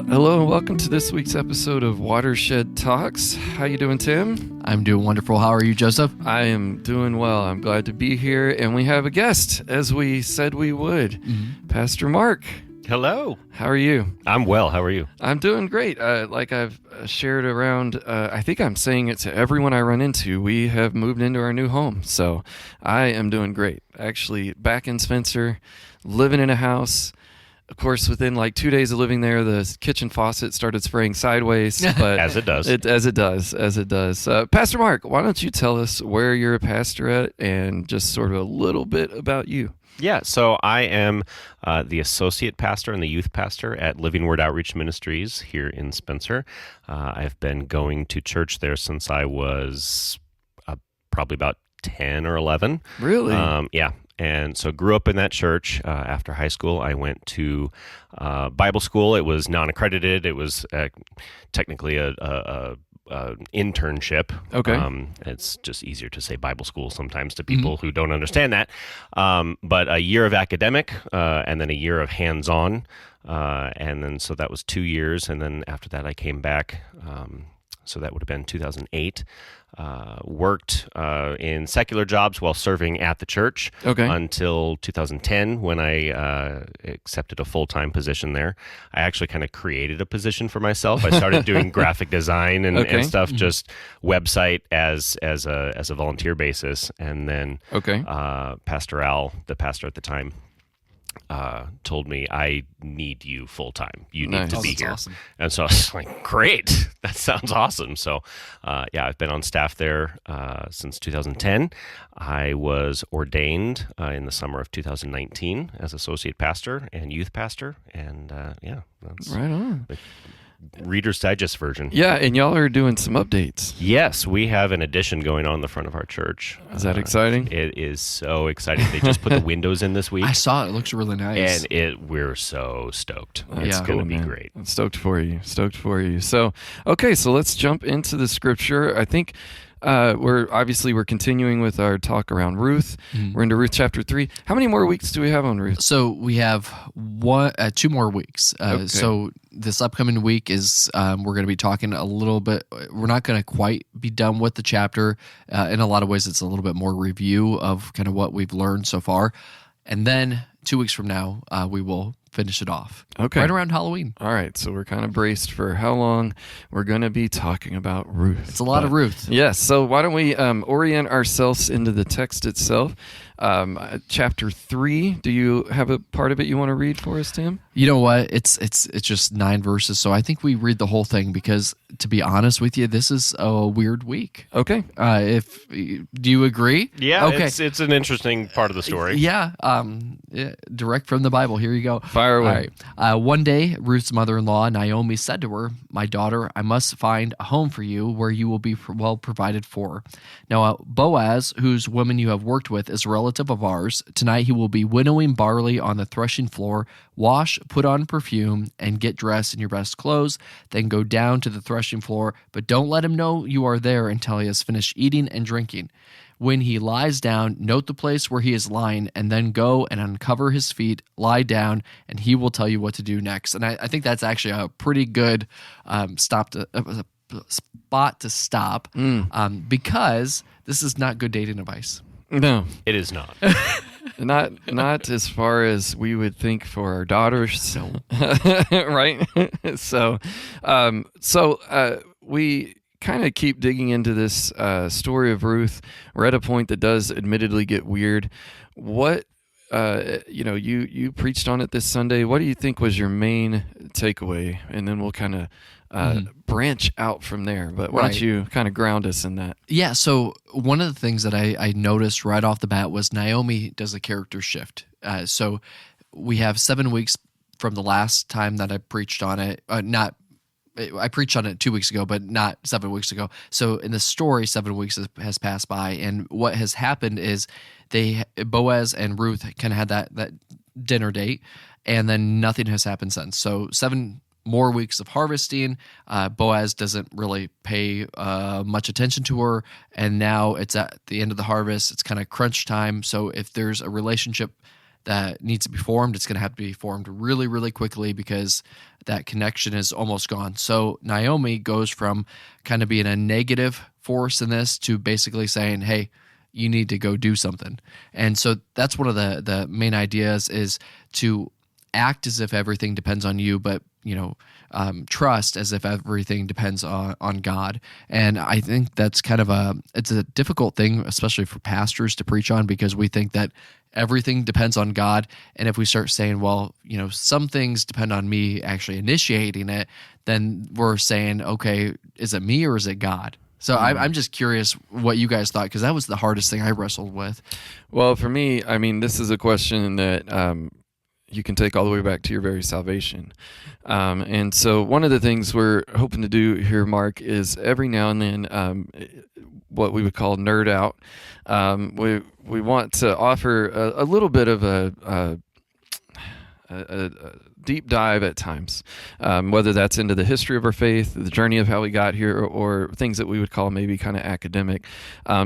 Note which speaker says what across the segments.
Speaker 1: Hello and welcome to this week's episode of Watershed Talks. How you doing, Tim?
Speaker 2: I'm doing wonderful. How are you, Joseph?
Speaker 1: I am doing well. I'm glad to be here, and we have a guest, as we said we would. Pastor Mark.
Speaker 3: Hello.
Speaker 1: How are you?
Speaker 3: I'm well. How are you?
Speaker 1: I'm doing great. Like I've shared around, I think I'm saying it to everyone I run into, we have moved into our new home, so I am doing great. Actually, back in Spencer, living in a house. Of course, within like 2 days of living there, the kitchen faucet started spraying sideways. But
Speaker 3: As it does.
Speaker 1: As it does. Pastor Mark, why don't you tell us where you're a pastor at and just sort of a little bit about you?
Speaker 3: Yeah, so I am the associate pastor and the youth pastor at Living Word Outreach Ministries here in Spencer. I've been going to church there since I was probably about 10 or 11.
Speaker 1: Really?
Speaker 3: Yeah. And so grew up in that church. After high school, I went to Bible school. It was non-accredited. It was technically a internship.
Speaker 1: Okay.
Speaker 3: It's just easier to say Bible school sometimes to people who don't understand that. But a year of academic and then a year of hands-on. And then so that was 2 years. And then after that, I came back. So that would have been 2008. Worked in secular jobs while serving at the church until 2010 when I accepted a full-time position there. I actually kind of created a position for myself. I started doing graphic design and stuff, just website as a volunteer basis. And then Pastor Al, the pastor at the time, told me, I need you full time. You need to be here.
Speaker 2: Awesome.
Speaker 3: And so I was like, great, that sounds awesome. So I've been on staff there since 2010. I was ordained in the summer of 2019 as associate pastor and youth pastor. And that's
Speaker 1: right on.
Speaker 3: The Reader's Digest version.
Speaker 1: Yeah, and y'all are doing some updates.
Speaker 3: Yes, we have an addition going on in the front of our church.
Speaker 1: Is that exciting?
Speaker 3: It is so exciting. They just put the windows in this week.
Speaker 2: I saw it. It looks really nice.
Speaker 3: And we're so stoked. It's
Speaker 1: That's
Speaker 3: going to
Speaker 1: cool,
Speaker 3: be
Speaker 1: man.
Speaker 3: great.
Speaker 1: I'm stoked for you. So, so let's jump into the scripture. I think we're continuing with our talk around Ruth. We're into Ruth chapter 3. How many more weeks do we have on Ruth?
Speaker 2: So we have 2 more weeks. So this upcoming week is we're going to be talking a little bit. We're not going to quite be done with the chapter. In a lot of ways, it's a little bit more review of kind of what we've learned so far. And then 2 weeks from now, we will finish it off.
Speaker 1: Okay.
Speaker 2: Right around Halloween.
Speaker 1: All right, so we're kind of braced for how long we're going to be talking about Ruth.
Speaker 2: It's a lot of Ruth.
Speaker 1: Yes, so why don't we orient ourselves into the text itself. Chapter 3, do you have a part of it you want to read for us, Tim?
Speaker 2: You know what? It's just 9 verses, so I think we read the whole thing because, to be honest with you, this is a weird week.
Speaker 1: Okay.
Speaker 2: Do you agree?
Speaker 3: Yeah,
Speaker 2: okay.
Speaker 3: It's an interesting part of the story.
Speaker 2: Yeah, direct from the Bible. Here you go.
Speaker 1: Fire away.
Speaker 2: All right. One day, Ruth's mother-in-law, Naomi, said to her, "My daughter, I must find a home for you where you will be well provided for. Now, Boaz, whose woman you have worked with, is a relative of ours. Tonight he will be winnowing barley on the threshing floor. Wash, put on perfume, and get dressed in your best clothes. Then go down to the threshing floor, but don't let him know you are there until he has finished eating and drinking. When he lies down, note the place where he is lying, and then go and uncover his feet, lie down, and he will tell you what to do next." And I think that's actually a pretty good spot to stop because this is not good dating advice.
Speaker 1: No.
Speaker 3: It is not.
Speaker 1: Not as far as we would think for our daughters.
Speaker 2: No.
Speaker 1: Right? So we kind of keep digging into this story of Ruth. We're at a point that does admittedly get weird. What you preached on it this Sunday. What do you think was your main takeaway? And then we'll kind of branch out from there. But why don't you kind of ground us in that?
Speaker 2: Yeah, so one of the things that I noticed right off the bat was Naomi does a character shift. So we have 7 weeks from the last time that I preached on it. I preached on it 2 weeks ago, but not 7 weeks ago. So in the story, 7 weeks has passed by, and what has happened is Boaz and Ruth kind of had that dinner date, and then nothing has happened since. So 7 more weeks of harvesting. Boaz doesn't really pay much attention to her, and now it's at the end of the harvest. It's kind of crunch time. So if there's a relationship that needs to be formed, it's going to have to be formed really, really quickly because that connection is almost gone. So Naomi goes from kind of being a negative force in this to basically saying, hey, you need to go do something. And so that's one of the main ideas, is to act as if everything depends on you, but trust as if everything depends on God. And I think that's kind of it's a difficult thing, especially for pastors, to preach on, because we think that everything depends on God. And if we start saying, well, some things depend on me actually initiating it, then we're saying, okay, is it me or is it God? So I'm just curious what you guys thought, because that was the hardest thing I wrestled with.
Speaker 1: Well, for me, I mean, this is a question that you can take all the way back to your very salvation. And so one of the things we're hoping to do here, Mark, is every now and then what we would call nerd out. We want to offer a little bit of a deep dive at times, whether that's into the history of our faith, the journey of how we got here, or things that we would call maybe kind of academic.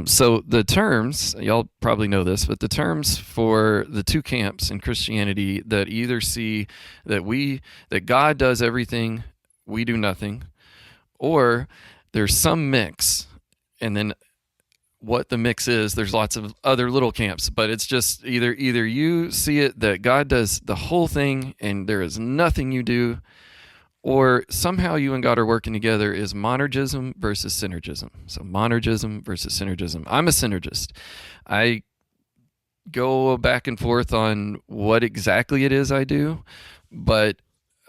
Speaker 1: So the terms, y'all probably know this, but the terms for the two camps in Christianity that either see that God does everything, we do nothing, or there's some mix, and then what the mix is, there's lots of other little camps, but it's just either you see it that God does the whole thing and there is nothing you do, or somehow you and God are working together, is monergism versus synergism. So monergism versus synergism. I'm a synergist. I go back and forth on what exactly it is I do, but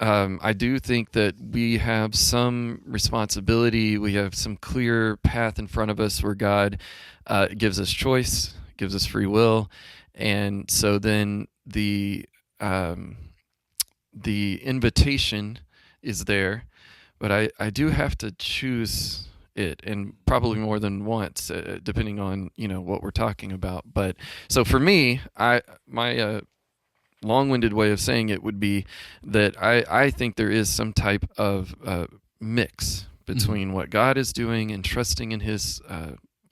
Speaker 1: I do think that we have some responsibility. We have some clear path in front of us where God gives us choice, gives us free will, and so then the invitation is there, but I do have to choose it, and probably more than once, depending on what we're talking about. But so for me, my long-winded way of saying it would be that I think there is some type of mix between what God is doing and trusting in his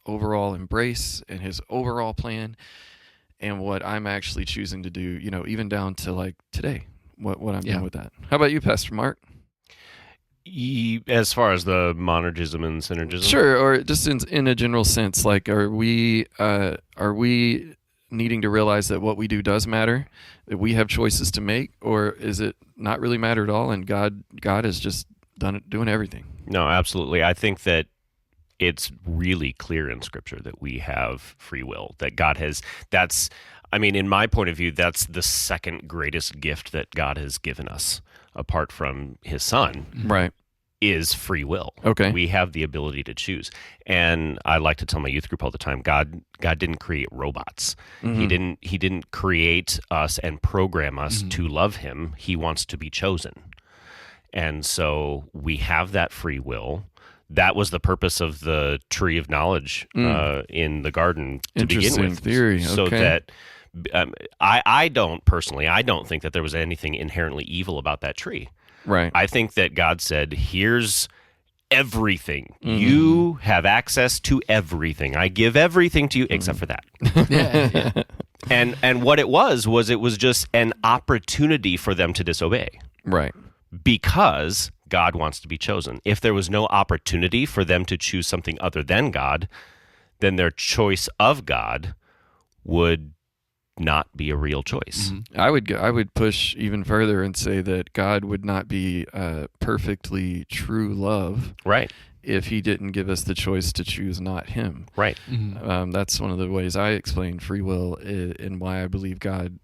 Speaker 1: overall embrace and his overall plan, and what I'm actually choosing to do, even down to like today, what I'm doing with that. How about you, Pastor Mark?
Speaker 3: As far as the monergism and synergism?
Speaker 1: Sure, or just in a general sense, like are we needing to realize that what we do does matter, that we have choices to make, or is it not really matter at all, and God is just doing everything?
Speaker 3: No, absolutely. I think that it's really clear in Scripture that we have free will, that God has, in my point of view, that's the second greatest gift that God has given us, apart from his Son.
Speaker 1: Right.
Speaker 3: Is free will.
Speaker 1: Okay.
Speaker 3: We have the ability to choose. And I like to tell my youth group all the time, God didn't create robots.
Speaker 1: Mm-hmm.
Speaker 3: He didn't create us and program us to love him. He wants to be chosen. And so we have that free will. That was the purpose of the tree of knowledge in the garden to begin with.
Speaker 1: Theory.
Speaker 3: So that I don't think that there was anything inherently evil about that tree.
Speaker 1: Right.
Speaker 3: I think that God said, here's everything. You have access to everything. I give everything to you except for that.
Speaker 2: Yeah.
Speaker 3: And what it was just an opportunity for them to disobey.
Speaker 1: Right.
Speaker 3: Because God wants to be chosen. If there was no opportunity for them to choose something other than God, then their choice of God would not be a real choice.
Speaker 1: I would push even further and say that God would not be perfectly true love,
Speaker 3: right,
Speaker 1: if he didn't give us the choice to choose not him.
Speaker 3: Right.
Speaker 1: That's one of the ways I explain free will, and why I believe God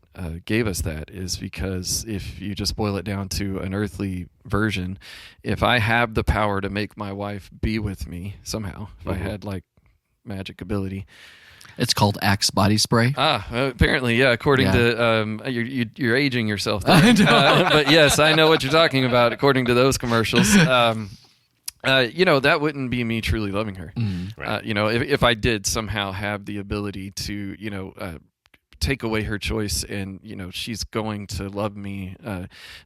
Speaker 1: gave us that, is because if you just boil it down to an earthly version, if I have the power to make my wife be with me somehow, if I had like magic ability.
Speaker 2: It's called Axe body spray.
Speaker 1: Apparently, yeah. According to you're aging yourself there. But yes, I know what you're talking about. According to those commercials, that wouldn't be me truly loving her.
Speaker 3: Right.
Speaker 1: If I did somehow have the ability to take away her choice, and she's going to love me.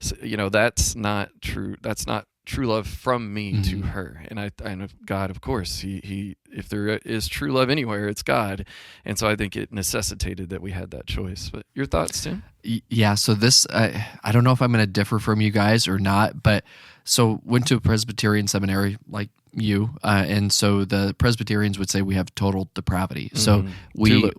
Speaker 1: That's not true. That's not true love from me to her. And I know God, of course, he if there is true love anywhere, it's God. And so I think it necessitated that we had that choice. But your thoughts, Tim?
Speaker 2: Yeah, so this, I don't know if I'm going to differ from you guys or not, but so went to a Presbyterian seminary like you, and so the Presbyterians would say we have total depravity. So we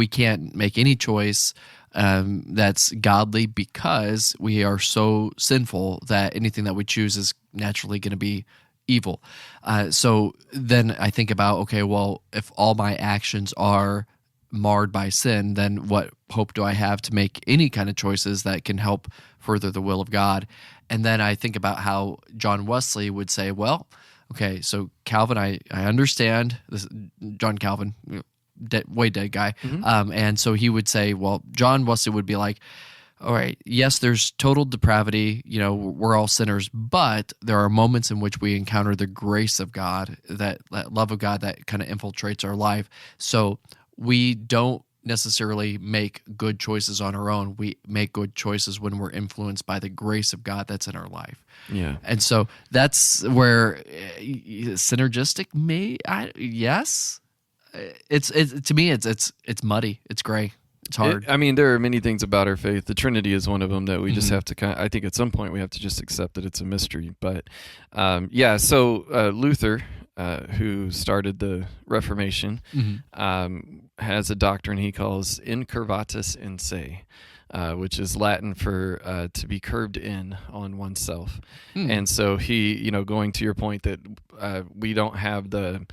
Speaker 2: can't make any choice that's godly because we are so sinful that anything that we choose is naturally going to be evil. So then I think about, okay, well, if all my actions are marred by sin, then what hope do I have to make any kind of choices that can help further the will of God? And then I think about how John Wesley would say, well, okay, so Calvin, I understand this, John Calvin, way dead guy. And so he would say, well, John Wesley would be like, all right, yes, there's total depravity, we're all sinners, but there are moments in which we encounter the grace of God, that love of God that kind of infiltrates our life. So we don't necessarily make good choices on our own. We make good choices when we're influenced by the grace of God that's in our life.
Speaker 1: Yeah.
Speaker 2: And so that's where synergistic yes. It's to me it's muddy. It's gray. It's hard.
Speaker 1: There are many things about our faith. The Trinity is one of them that we just have to I think at some point we have to just accept that it's a mystery. But so Luther, who started the Reformation, has a doctrine he calls incurvatus in se, which is Latin for to be curved in on oneself. And so he, going to your point that we don't have the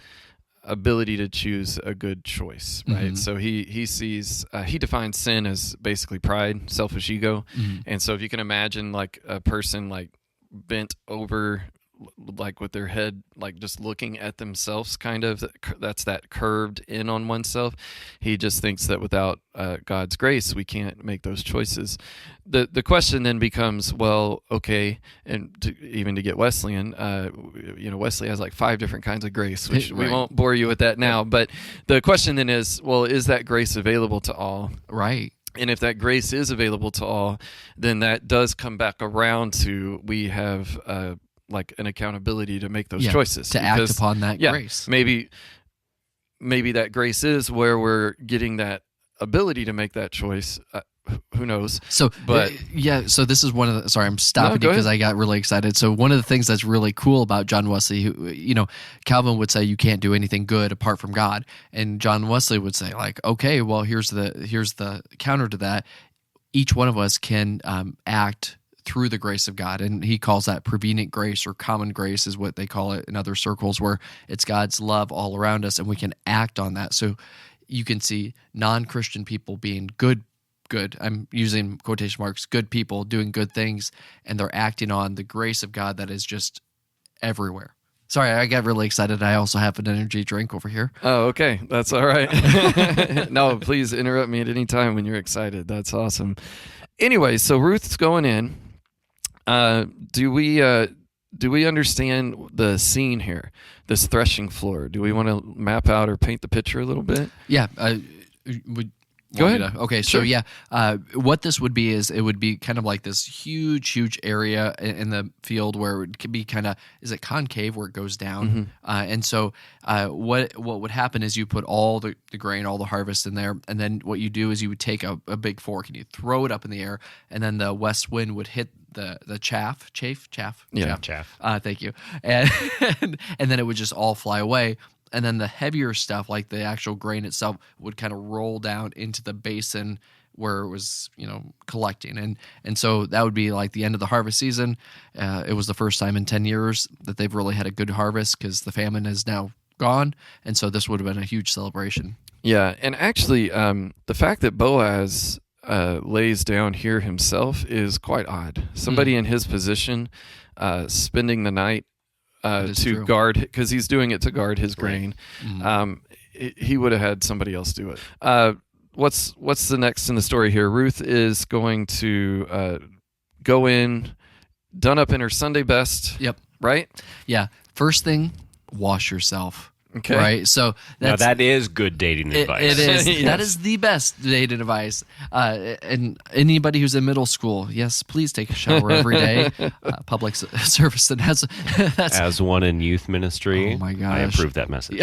Speaker 1: ability to choose a good choice, right? So he sees he defines sin as basically pride, selfish ego. And so if you can imagine like a person like bent over, like with their head like just looking at themselves, kind of, that's that curved in on oneself. He just thinks that without God's grace we can't make those choices. The question then becomes, well, okay, and to get Wesleyan, Wesley has like 5 different kinds of grace, which we won't bore you with that now, but the question then is, well, is that grace available to all?
Speaker 2: Right.
Speaker 1: And if that grace is available to all, then that does come back around to we have like an accountability to make those choices,
Speaker 2: to act upon that grace.
Speaker 1: Maybe that grace is where we're getting that ability to make that choice. Who knows?
Speaker 2: So, so this is one of the. Sorry, I'm stopping you because I got really excited. So, one of the things that's really cool about John Wesley, who, Calvin would say you can't do anything good apart from God, and John Wesley would say, like, okay, well, here's the counter to that. Each one of us can act through the grace of God, and he calls that prevenient grace, or common grace is what they call it in other circles, where it's God's love all around us and we can act on that. So you can see non-Christian people being good, I'm using quotation marks, good people doing good things, and they're acting on the grace of God that is just everywhere. Sorry, I got really excited. I also have an energy drink over here. Oh,
Speaker 1: okay. That's all right. No, please interrupt me at any time when you're excited. That's awesome. Anyway, so Ruth's going in. Do we understand the scene here, this threshing floor? Do we want to map out or paint the picture a little bit?
Speaker 2: Yeah.
Speaker 1: Go ahead.
Speaker 2: Okay,
Speaker 1: sure.
Speaker 2: So what this would be is it would be kind of like this huge area in the field where it could be kind of, is it concave where it goes down? And so what would happen is you put all the grain, all the harvest in there, and then what you do is you would take a big fork and you throw it up in the air, and then the west wind would hit the chaff.
Speaker 3: Yeah, chaff.
Speaker 2: Thank you. And and then it would just all fly away. And then the heavier stuff, like the actual grain itself, would kind of roll down into the basin where it was, collecting. And so that would be like the end of the harvest season. It was the first time in 10 years that they've really had a good harvest because the famine is now gone. And so this would have been a huge celebration.
Speaker 1: Yeah, and actually the fact that Boaz lays down here himself is quite odd. Somebody in his position spending the night to guard, because he's doing it to guard his grain. He would have had somebody else do it. What's the next in the story here? Ruth is going to go in, done up in her Sunday best.
Speaker 2: Yep.
Speaker 1: Right?
Speaker 2: Yeah. First thing, wash yourself.
Speaker 1: Okay.
Speaker 2: Right. So
Speaker 3: Now that is good dating advice.
Speaker 2: It is.
Speaker 1: Yes.
Speaker 2: That is the best dating advice. And anybody who's in middle school, yes, please take a shower every day. Public service. And that's
Speaker 3: As one in youth ministry,
Speaker 2: Oh my
Speaker 3: I
Speaker 2: gosh.
Speaker 3: approve that message.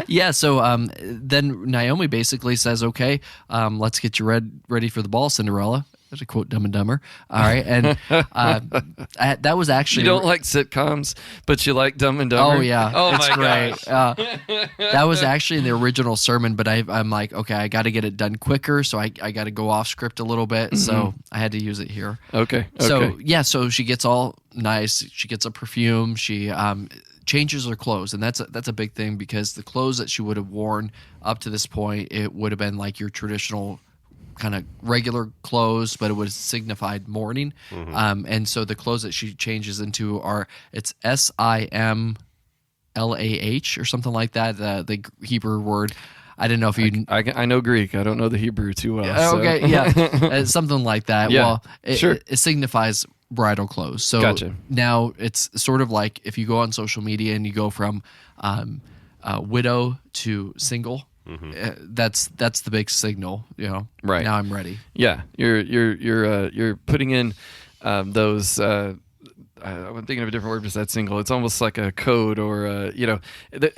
Speaker 2: yeah. So then Naomi basically says, "Okay, let's get you ready for the ball, Cinderella." That's a quote, Dumb and Dumber. All right, and that was actually
Speaker 1: You don't like sitcoms, but you like Dumb and Dumber?
Speaker 2: Oh yeah,
Speaker 1: Oh
Speaker 2: it's
Speaker 1: my
Speaker 2: great.
Speaker 1: gosh.
Speaker 2: That was actually in the original sermon, but I'm like, okay, I got to get it done quicker, so I got to go off script a little bit, so I had to use it here.
Speaker 1: Okay.
Speaker 2: So yeah, so she gets all nice. She gets a perfume. She changes her clothes, and that's a big thing because the clothes that she would have worn up to this point, it would have been like your traditional kind of regular clothes, but it would have signified mourning. And so the clothes that she changes into it's Simlah or something like that, the Hebrew word. I didn't know if you.
Speaker 1: I know Greek. I don't know the Hebrew too well. so-
Speaker 2: Okay, yeah, something like that.
Speaker 1: Yeah,
Speaker 2: Well,
Speaker 1: sure.
Speaker 2: it signifies bridal clothes. So
Speaker 1: Gotcha.
Speaker 2: now it's sort of like if you go on social media and you go from widow to single. That's the big signal,
Speaker 1: Right.
Speaker 2: Now I'm ready.
Speaker 1: Yeah, you're putting in those. I'm thinking of a different word besides single. It's almost like a code, or I don't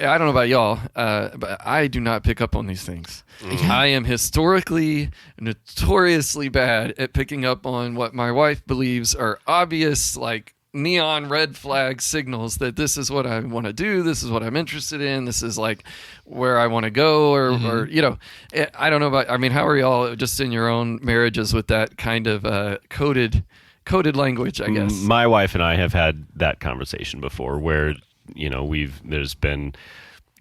Speaker 1: know about y'all, but I do not pick up on these things. I am historically notoriously bad at picking up on what my wife believes are obvious, like neon red flag signals that this is what I want to do, this is what I'm interested in, this is like where I want to go, or I don't know about, how are y'all just in your own marriages with that kind of coded language, I guess?
Speaker 3: My wife and I have had that conversation before where, there's been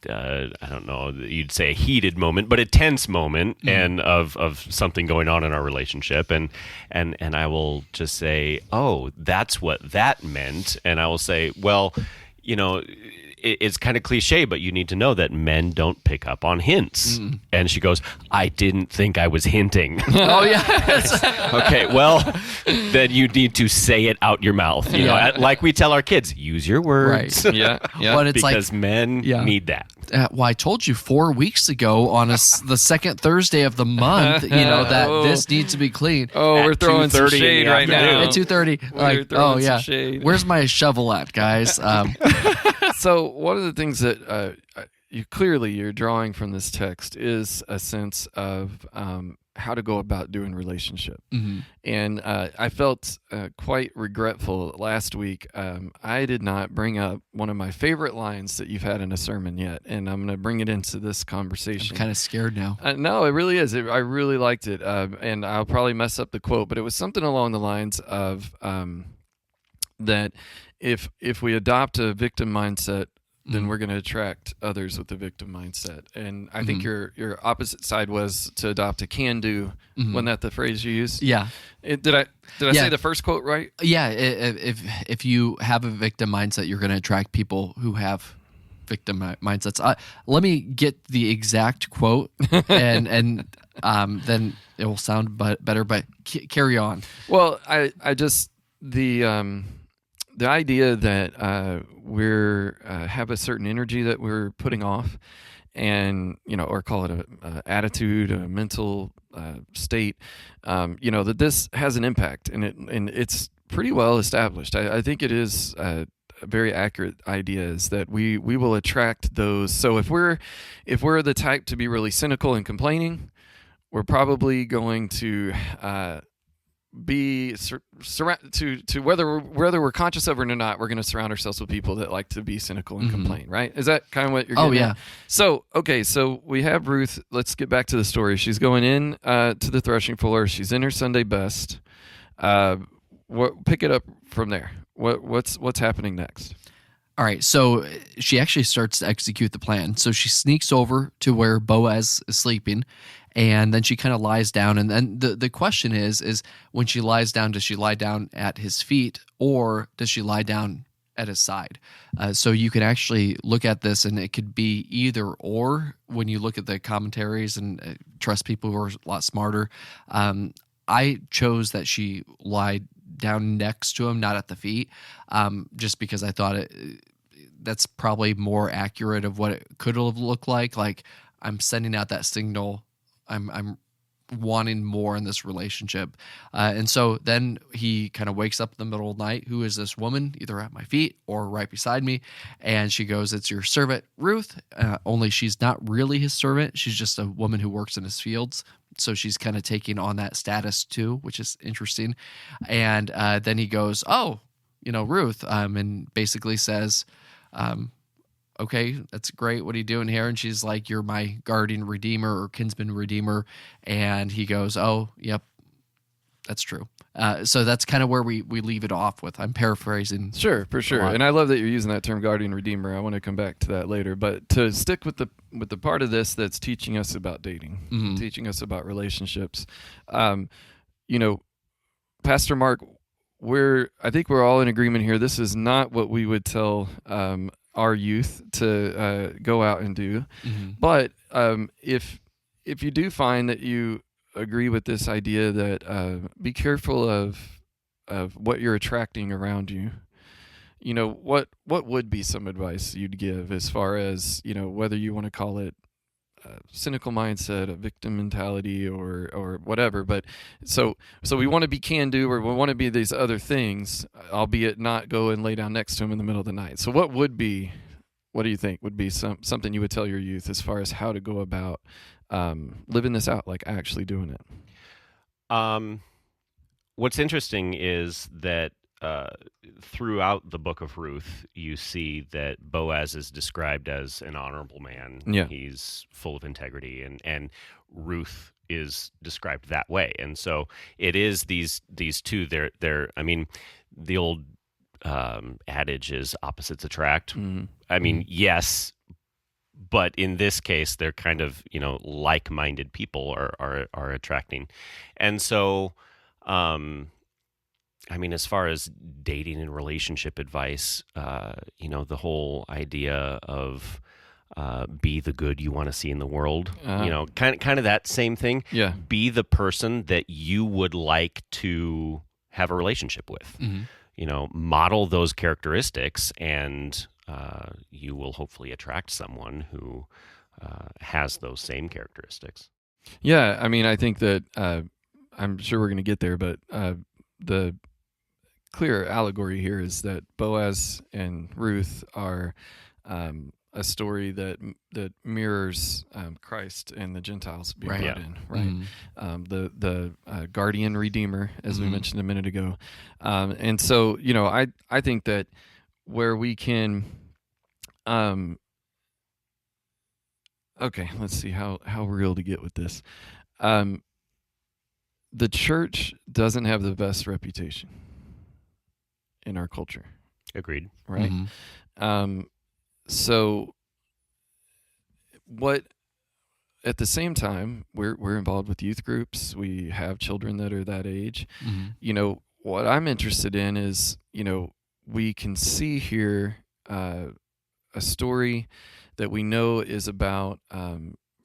Speaker 3: I don't know, you'd say a heated moment, but a tense moment and of something going on in our relationship. And I will just say, oh, that's what that meant. And I will say, well, it's kind of cliche, but you need to know that men don't pick up on hints. And she goes, I didn't think I was hinting.
Speaker 2: Oh yeah.
Speaker 3: Okay, well, then you need to say it out your mouth. Like we tell our kids, use your words.
Speaker 2: Right.
Speaker 1: Yeah.
Speaker 2: But it's
Speaker 3: Because men need that.
Speaker 2: well, I told you 4 weeks ago on the second Thursday of the month, that this needs to be clean.
Speaker 1: Oh, we're
Speaker 3: At
Speaker 1: throwing some
Speaker 3: 2:30 in the
Speaker 1: shade right
Speaker 3: afternoon.
Speaker 1: now.
Speaker 2: At 2:30, like,
Speaker 1: throwing
Speaker 2: oh
Speaker 1: some
Speaker 2: yeah,
Speaker 1: shade.
Speaker 2: where's my shovel at, guys?
Speaker 1: So one of the things that you're drawing from this text is a sense of how to go about doing relationship. And I felt quite regretful last week. I did not bring up one of my favorite lines that you've had in a sermon yet, and I'm going to bring it into this conversation.
Speaker 2: I'm kind of scared now.
Speaker 1: No, it really is. I really liked it, and I'll probably mess up the quote, but it was something along the lines of that if we adopt a victim mindset, then we're going to attract others with the victim mindset. And I think your opposite side was to adopt a can-do. Wasn't that the phrase you used?
Speaker 2: Yeah.
Speaker 1: Did I say the first quote right?
Speaker 2: Yeah, if you have a victim mindset, you're going to attract people who have victim mindsets. Let me get the exact quote, and then it will sound better. But carry on.
Speaker 1: Well, I just the idea that we're have a certain energy that we're putting off, and or call it a attitude, a mental state, that this has an impact, and it's pretty well established. I think it is a very accurate idea is that we will attract those. So if we're the type to be really cynical and complaining, we're probably going to be to whether we're conscious of it or not, we're going to surround ourselves with people that like to be cynical and complain, right? Is that kind of what you're getting at? So we have Ruth. Let's get back to the story. She's going in to the threshing floor. She's in her Sunday best. Pick it up from there. What's happening next?
Speaker 2: All right, so she actually starts to execute the plan. So she sneaks over to where Boaz is sleeping, and then she kind of lies down. And then the question is when she lies down, does she lie down at his feet or does she lie down at his side? So you can actually look at this, and it could be either or when you look at the commentaries and trust people who are a lot smarter. I chose that she lied down next to him, not at the feet, just because I thought that's probably more accurate of what it could have looked like. Like, I'm sending out that signal. I'm wanting more in this relationship. And so then he kind of wakes up in the middle of the night. Who is this woman, either at my feet or right beside me? And she goes, "It's your servant, Ruth." Only she's not really his servant. She's just a woman who works in his fields. So she's kind of taking on that status too, which is interesting. And then he goes, "Oh, Ruth," and basically says, "Okay, that's great. What are you doing here?" And she's like, "You're my guardian redeemer or kinsman redeemer." And he goes, "Oh, yep, that's true." So that's kind of where we leave it off with. I'm paraphrasing.
Speaker 1: Sure, for sure.
Speaker 2: lot.
Speaker 1: And I love that you're using that term guardian redeemer. I want to come back to that later. But to stick with the part of this that's teaching us about dating, teaching us about relationships, Pastor Mark, I think we're all in agreement here. This is not what we would tell our youth to go out and do. But if you do find that you agree with this idea that be careful of what you're attracting around you, what would be some advice you'd give as far as whether you want to call it cynical mindset, a victim mentality, or whatever. But so we want to be can-do, or we want to be these other things, albeit not go and lay down next to him in the middle of the night. So what do you think would be something you would tell your youth as far as how to go about living this out, like actually doing it?
Speaker 3: What's interesting is that throughout the book of Ruth, you see that Boaz is described as an honorable man.
Speaker 1: Yeah.
Speaker 3: He's full of integrity, and Ruth is described that way. And so it is these two. They're. I mean, the old adage is opposites attract. I mean, yes, but in this case, they're kind of like-minded people are attracting, and so. I mean, as far as dating and relationship advice, the whole idea of be the good you want to see in the world, kind of that same thing.
Speaker 1: Yeah.
Speaker 3: Be the person that you would like to have a relationship with. Model those characteristics, and you will hopefully attract someone who has those same characteristics.
Speaker 1: Yeah, I mean, I think that I'm sure we're going to get there, but the clear allegory here is that Boaz and Ruth are a story that mirrors Christ and the Gentiles being brought in, right? The guardian redeemer, as we mentioned a minute ago, and so I think that where we can, okay, let's see how real to get with this. The church doesn't have the best reputation in our culture.
Speaker 3: Agreed.
Speaker 1: Right? So at the same time, we're involved with youth groups. We have children that are that age. What I'm interested in is, we can see here a story that we know is about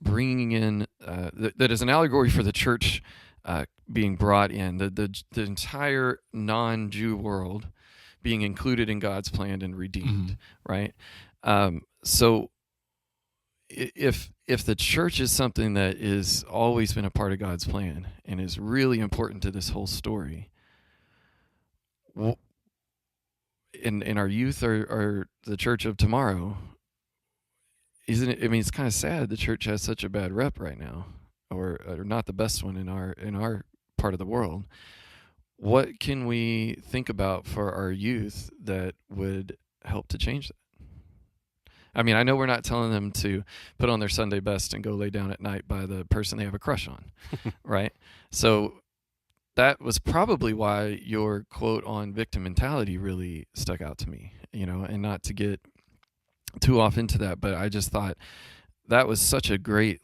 Speaker 1: bringing in, that is an allegory for the church being brought in, the entire non-Jew world being included in God's plan and redeemed, right? So if the church is something that is always been a part of God's plan and is really important to this whole story, in our youth or the church of tomorrow, isn't it? I mean, it's kind of sad the church has such a bad rep right now, or not the best one in our part of the world. What can we think about for our youth that would help to change that? I mean, I know we're not telling them to put on their Sunday best and go lay down at night by the person they have a crush on, right? So that was probably why your quote on victim mentality really stuck out to me, and not to get too off into that, but I just thought that was such a great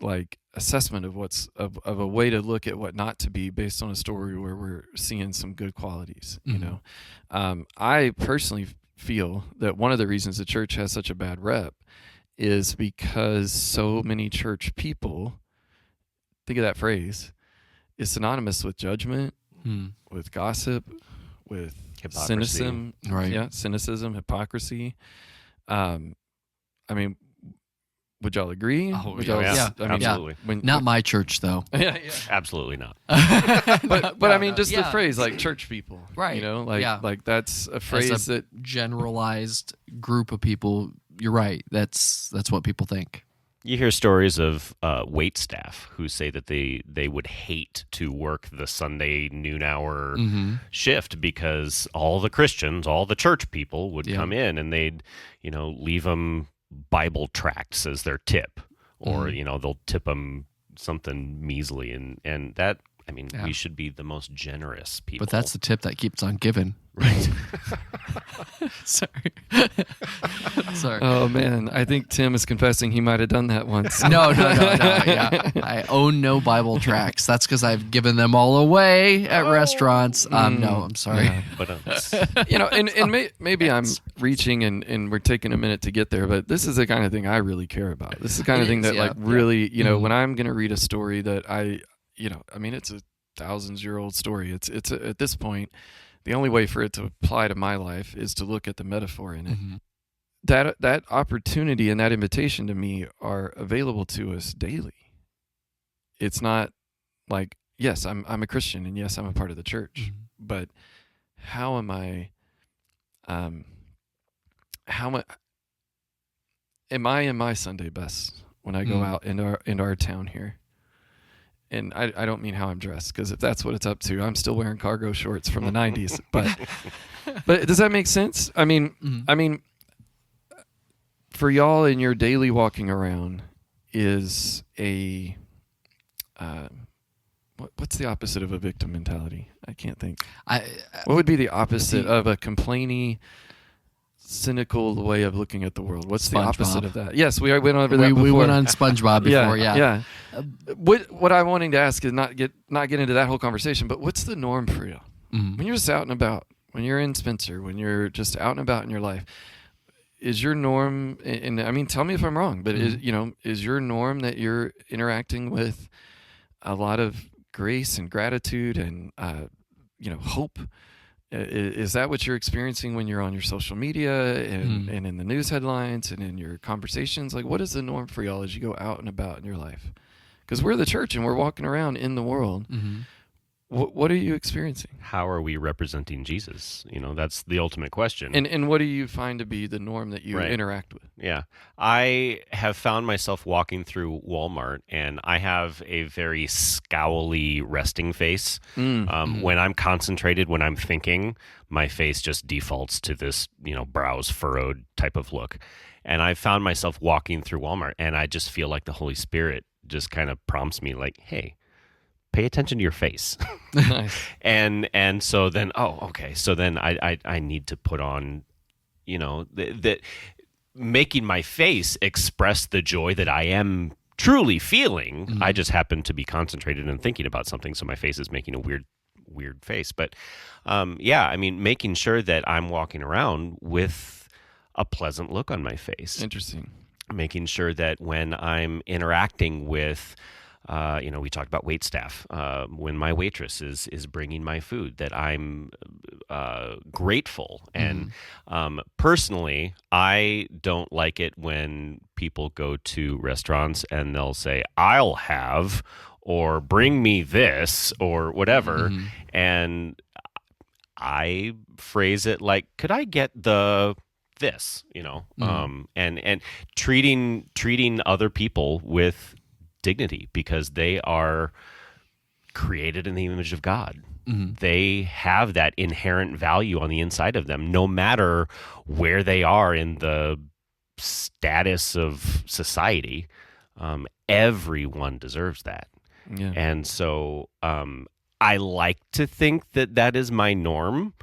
Speaker 1: assessment of what's of a way to look at what not to be based on a story where we're seeing some good qualities. I personally feel that one of the reasons the church has such a bad rep is because so many church people, think of that phrase, is synonymous with judgment, with gossip, with
Speaker 3: Hypocrisy.
Speaker 1: cynicism, hypocrisy. I mean, would y'all agree?
Speaker 2: Oh,
Speaker 1: Would
Speaker 2: yeah.
Speaker 1: y'all-
Speaker 2: Yeah.
Speaker 1: I mean,
Speaker 3: Absolutely.
Speaker 2: Not my church, though.
Speaker 1: yeah.
Speaker 3: Absolutely not.
Speaker 1: But I mean, just the phrase like church people,
Speaker 2: Right.
Speaker 1: You know, like
Speaker 2: Yeah.
Speaker 1: like that's a phrase
Speaker 2: As a
Speaker 1: that
Speaker 2: generalized group of people, you're right. That's what people think.
Speaker 3: You hear stories of wait staff who say that they would hate to work the Sunday noon hour shift because all the Christians, all the church people would come in and they'd, leave them Bible tracts as their tip, or they'll tip them something measly, and that, I mean, we should be the most generous people.
Speaker 2: But that's the tip that keeps on giving.
Speaker 3: right.
Speaker 2: Sorry. Sorry.
Speaker 1: oh man, I think Tim is confessing he might have done that once.
Speaker 2: No. Yeah, I own no Bible tracts. That's because I've given them all away at restaurants. No, I'm sorry.
Speaker 1: Yeah.
Speaker 3: But
Speaker 1: and maybe I'm reaching and we're taking a minute to get there, but this is the kind of thing I really care about. This is the kind of thing that really, when I'm going to read a story that I mean, it's a thousands-year-old story. It's at this point, the only way for it to apply to my life is to look at the metaphor in it. That opportunity and that invitation to me are available to us daily. It's not like, yes, I'm a Christian and yes, I'm a part of the church, but how am I in my Sunday best when I go out in our town here? And I don't mean how I'm dressed, because if that's what it's up to, I'm still wearing cargo shorts from the 90s. But does that make sense? I mean, for y'all in your daily walking around is a what's the opposite of a victim mentality? I can't think. What would be the opposite of a complaining, cynical way of looking at the world? What's the opposite of that? Yes, we went over that before.
Speaker 2: We went on SpongeBob before, yeah.
Speaker 1: What I'm wanting to ask is not get into that whole conversation, but what's the norm for you? When you're just out and about, when you're in Spencer, when you're just out and about in your life, is your norm, and I mean, tell me if I'm wrong, but is your norm that you're interacting with a lot of grace and gratitude and hope? Is that what you're experiencing when you're on your social media and in the news headlines and in your conversations? Like, what is the norm for y'all as you go out and about in your life? Because we're the church and we're walking around in the world. What are you experiencing?
Speaker 3: How are we representing Jesus? That's the ultimate question.
Speaker 1: And what do you find to be the norm that you interact with?
Speaker 3: Yeah. I have found myself walking through Walmart, and I have a very scowly resting face. When I'm concentrated, when I'm thinking, my face just defaults to this, brows furrowed type of look. And I found myself walking through Walmart, and I just feel like the Holy Spirit just kind of prompts me like, hey, pay attention to your face.
Speaker 1: Nice.
Speaker 3: And so then, okay. So then I need to put on, that making my face express the joy that I am truly feeling. I just happen to be concentrated and thinking about something, so my face is making a weird face. But making sure that I'm walking around with a pleasant look on my face.
Speaker 1: Interesting.
Speaker 3: Making sure that when I'm interacting with we talked about wait staff. When my waitress is bringing my food, that I'm grateful. And personally, I don't like it when people go to restaurants and they'll say, "I'll have," or "bring me this," or whatever. And I phrase it like, "Could I get this?" And treating other people with dignity, because they are created in the image of God. They have that inherent value on the inside of them, no matter where they are in the status of society. Everyone deserves that.
Speaker 1: Yeah.
Speaker 3: And so I like to think that is my norm.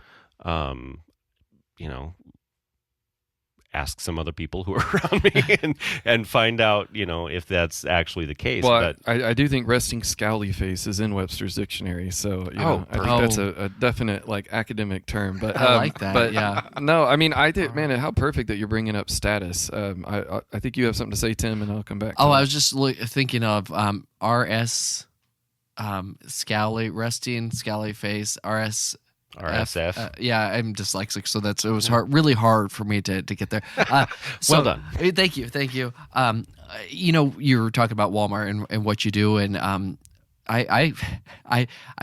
Speaker 3: Ask some other people who are around me and find out, if that's actually the case.
Speaker 1: Well, but I do think resting scowly face is in Webster's dictionary, so I think that's a definite academic term. But
Speaker 2: I like that.
Speaker 1: But
Speaker 2: yeah,
Speaker 1: no, I mean, I did, man. How perfect that you're bringing up status. I think you have something to say, Tim, and I'll come back.
Speaker 2: I was just thinking of RS, scowly, resting scowly face, RS.
Speaker 3: RSF.
Speaker 2: Yeah, I'm dyslexic, so it was really hard for me to get there.
Speaker 3: Well done.
Speaker 2: Thank you. You were talking about Walmart and what you do, and I've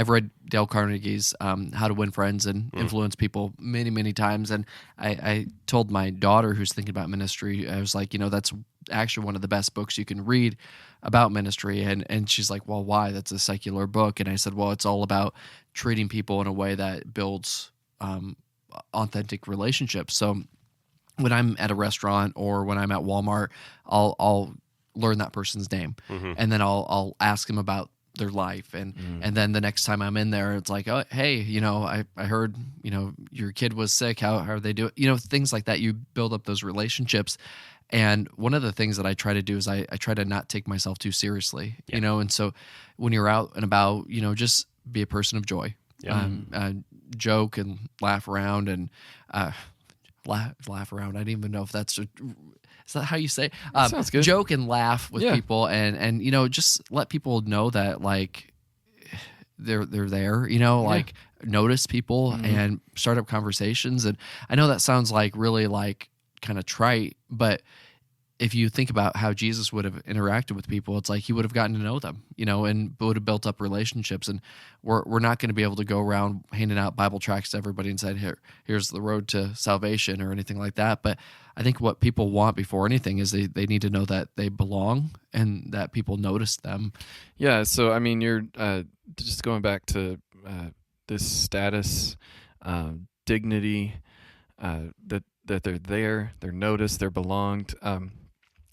Speaker 2: read Dale Carnegie's How to Win Friends and Influence People many times, and I told my daughter who's thinking about ministry, I was like, that's actually one of the best books you can read about ministry, and she's like, well, why? That's a secular book, and I said, well, it's all about treating people in a way that builds authentic relationships. So when I'm at a restaurant or when I'm at Walmart, I'll learn that person's name, and then I'll ask them about their life, and then the next time I'm in there, it's like, oh, hey, I heard your kid was sick. How are they doing? Things like that. You build up those relationships. And one of the things that I try to do is I try to not take myself too seriously, and so when you're out and about, just be a person of joy, joke and laugh around and laugh around. I didn't even know if is that how you say?
Speaker 1: Sounds good.
Speaker 2: Joke and laugh with people, and just let people know that like they're there. Like notice people and start up conversations. And I know that sounds like really like kind of trite, but if you think about how Jesus would have interacted with people, it's like he would have gotten to know them, and would have built up relationships. And we're not going to be able to go around handing out Bible tracts to everybody and saying, here's the road to salvation or anything like that. But I think what people want before anything is they need to know that they belong and that people notice them.
Speaker 1: Yeah. So, I mean, you're just going back to this status, dignity, that they're there, they're noticed, they're belonged.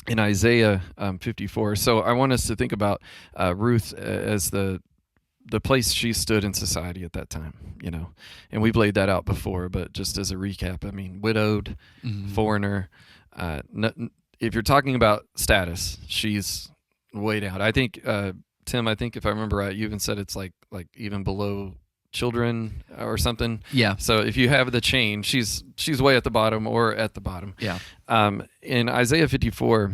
Speaker 1: In Isaiah 54. So I want us to think about Ruth as the place she stood in society at that time, and we've laid that out before, but just as a recap, I mean, widowed, foreigner. If you're talking about status, she's way down. I think, Tim, if I remember right, you even said it's like even below children or something.
Speaker 2: Yeah.
Speaker 1: So if you have the chain, she's way at the bottom or at the bottom.
Speaker 2: Yeah.
Speaker 1: In Isaiah 54,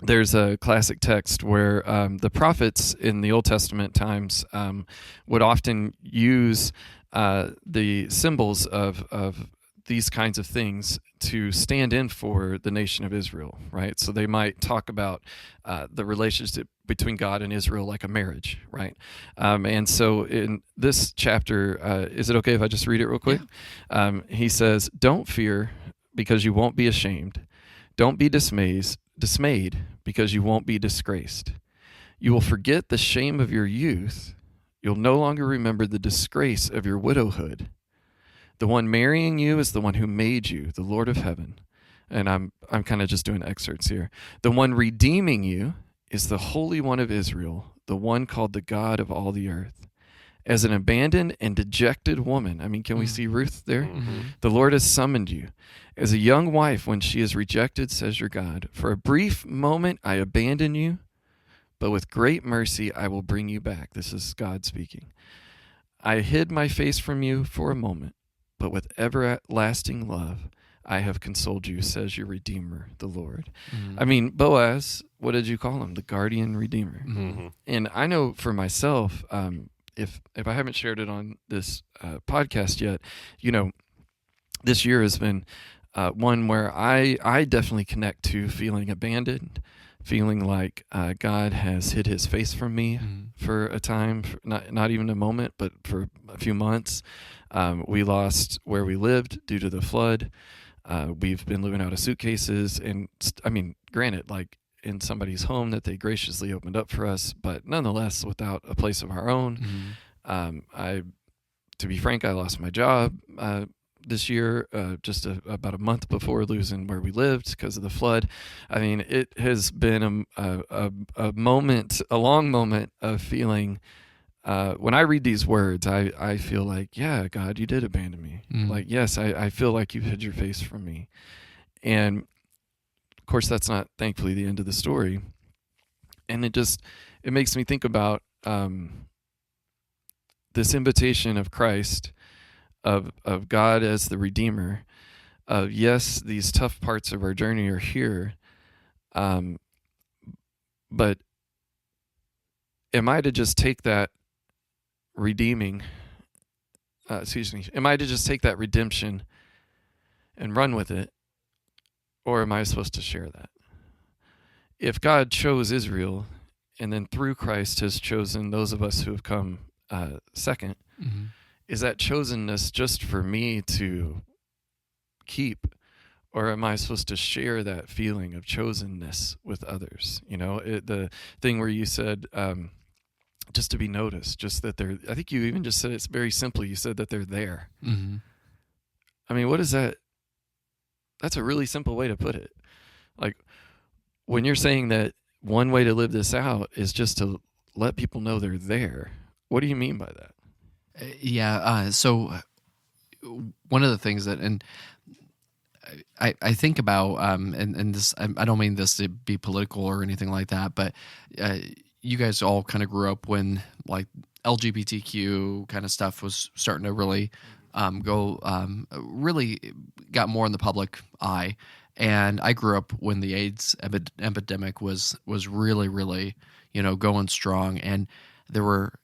Speaker 1: there's a classic text where the prophets in the Old Testament times would often use the symbols of these kinds of things to stand in for the nation of Israel, right? So they might talk about the relationship between God and Israel like a marriage, right? And so in this chapter, is it okay if I just read it real quick? Yeah. He says, "Don't fear because you won't be ashamed. Don't be dismayed because you won't be disgraced. You will forget the shame of your youth. You'll no longer remember the disgrace of your widowhood. The one marrying you is the one who made you, the Lord of heaven." And I'm kind of just doing excerpts here. "The one redeeming you is the Holy One of Israel, the one called the God of all the earth. As an abandoned and dejected woman," I mean, can we see Ruth there? Mm-hmm. "The Lord has summoned you. As a young wife when she is rejected, says your God. For a brief moment I abandon you, but with great mercy I will bring you back." This is God speaking. "I hid my face from you for a moment, but with everlasting love I have consoled you, says your Redeemer, the Lord." Mm-hmm. I mean, Boaz, what did you call him? The guardian Redeemer. Mm-hmm. And I know for myself, if I haven't shared it on this podcast yet, this year has been one where I definitely connect to feeling abandoned, feeling like God has hid his face from me for a time, not even a moment, but for a few months. We lost where we lived due to the flood. We've been living out of suitcases, and I mean, granted, like in somebody's home that they graciously opened up for us, but nonetheless without a place of our own. To be frank, I lost my job this year, just about a month before losing where we lived because of the flood. I mean, it has been a moment, a long moment of feeling. When I read these words, I feel like, yeah, God, you did abandon me. Like, yes, I feel like you hid your face from me. And of course, that's not, thankfully, the end of the story. And it makes me think about this invitation of Christ, of God as the Redeemer, of yes, these tough parts of our journey are here, but am I to just take that redeeming am I to just take that redemption and run with it, or am I supposed to share that? If God chose Israel, and then through Christ has chosen those of us who have come second,
Speaker 2: Mm-hmm.
Speaker 1: is that chosenness just for me to keep, or am I supposed to share that feeling of chosenness with others? The thing where you said just to be noticed, just that they're, I think you even just said it's very simply, you said that they're there.
Speaker 2: Mm-hmm.
Speaker 1: I mean, what is that? That's a really simple way to put it. Like, when you're saying that one way to live this out is just to let people know they're there, what do you mean by that?
Speaker 2: So one of the things that, and I think about, and this, I don't mean this to be political or anything like that, but you guys all kind of grew up when like LGBTQ kind of stuff was starting to really really got more in the public eye. And I grew up when the AIDS epidemic was really, really, going strong. And there were